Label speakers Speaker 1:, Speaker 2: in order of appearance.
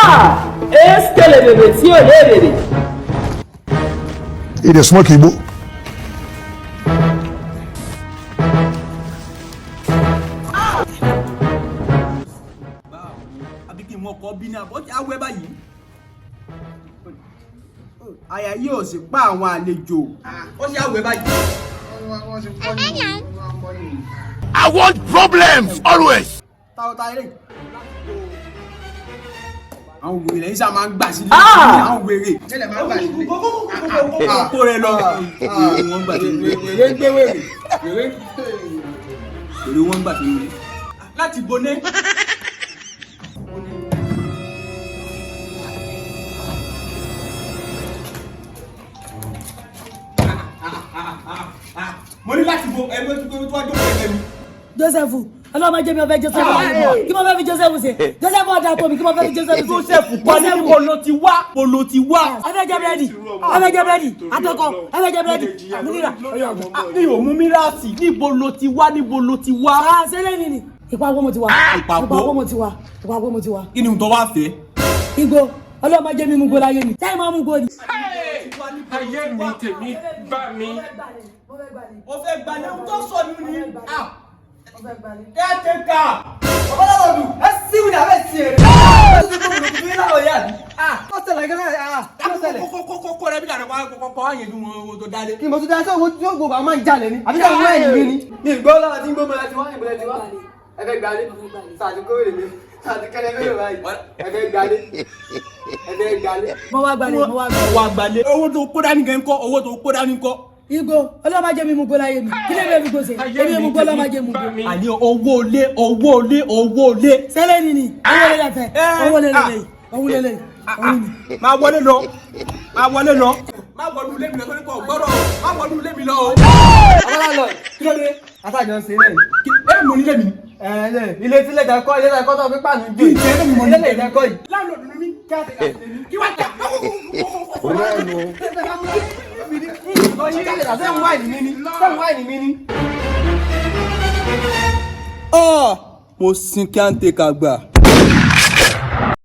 Speaker 1: Ah, est-ce que le bébé si on est bébé?
Speaker 2: Il est smoky beau.
Speaker 3: Àyà yóò sì pa àwọn àlejò. Ó sì àwẹ̀ báyìí.
Speaker 2: I want problems always.
Speaker 3: Táwọ̀tá eré. Àwọn wèrè lẹ́yìn sáà máa ń gbà sílé. Àwọn wèrè. Ṣẹlẹ̀ máa ń gbà sílé. Kó rẹ lọ. Wọ́n gbà sílé. Wèrè gbé wèrè. Wèrè wọ́n gbà sílé. Láti boné. Mo ní láti bo ẹgbẹ́ tó wá jókòó ẹgbẹ́ mi.
Speaker 4: Joseph, ọlọ́mọ jẹ́ mi ọ̀fẹ́ Joseph. Kí mo fẹ́ fi Joseph ṣe? Joseph ọ̀dà tó mi, kí mo fẹ́ fi Joseph ṣe?
Speaker 1: Joseph kọ́ ní bolo ti wá.
Speaker 4: Ẹfẹ́ jẹ búrẹ́dì, àtọkọ, ẹfẹ́ jẹ búrẹ́dì, àmúlíra, ọyọ ọgbọ̀n.
Speaker 1: Mi ò mú míràsì níbo ló ti wá.
Speaker 4: Ṣẹlẹ̀ nìní, ìpàgọ́ mo ti wá. Ìpàgọ́ mo ti wá.
Speaker 3: Kí ni tó wá fẹ́?
Speaker 4: Igbó, ọlọ́mọ jẹ́ mi mú gbó láyé ni. Táyì máa mú gbó ni.
Speaker 1: Ayé mi tèmi bá mi.
Speaker 3: Ó fẹ́ gbalẹ̀ tó sọ nínú ni.
Speaker 1: Kẹ́tẹ́kà.
Speaker 3: Ọ̀pọ̀lọpọ̀ ẹ sí ìwé àbẹ̀ sí ẹ̀. Ó ti kó gbogbo mi láwọ̀ yá ni. Ó ṣẹlẹ̀ gẹ́gẹ́
Speaker 1: Kókó rẹ̀ bí dàrú kọ́ àyè dùn wọn tó dálé.
Speaker 3: kí mo tún dáa sọ́wọ́ tí ó gbogbo àwọn máa ń jalè ni. Àbí káwọn wáyé mi ni. Mi gbọ́ lọ́wọ́ tí ń gbọ́ mọ́lá tí wọ́n ń gbọ́lẹ̀ tí wọ́n. Ẹ fẹ́ gbalẹ̀. Sàtì kó wèrè mi. Sàtì kẹ́lẹ́ fẹ́ báyìí. Ẹ fẹ́ gbalẹ̀.
Speaker 4: Mo wá gbalẹ̀.
Speaker 1: Owó tó kó dání kan kọ́, owó tó kó dání kọ́.
Speaker 4: Igbó, ọlọ́mọ jẹ́ mi mú gbó láyé mi. Kí lè bẹ́ẹ̀ fi gbó ṣe? Èmi mú gbó lọ́mọ jẹ́ mú gbó.
Speaker 1: Àní owó lé.
Speaker 4: Ṣẹlẹ̀ nìní, owó lè lẹ́fẹ̀, owó lè lẹ́yìn.
Speaker 1: Máa wọlé lọ. Má wọlú ilé mi lọ sórí kọ̀ gbọ́dọ̀. Má wọlú ilé mi lọ o.
Speaker 3: Ọ̀pọ̀lọpọ̀ kí ló dé? Àtàjọ ń ṣe rẹ̀.
Speaker 1: Ẹ mú nílé mi.
Speaker 3: Ilé tí lè dẹ́kọ́ ilé dẹ́kọ́ tó fi pàánù jù. Ilé lè dẹ́kọ́ yìí.
Speaker 1: Láńlọ́ọ̀dù ni mí. Kí wá jà.
Speaker 3: Mo sin kí á ń tẹ kàgbà.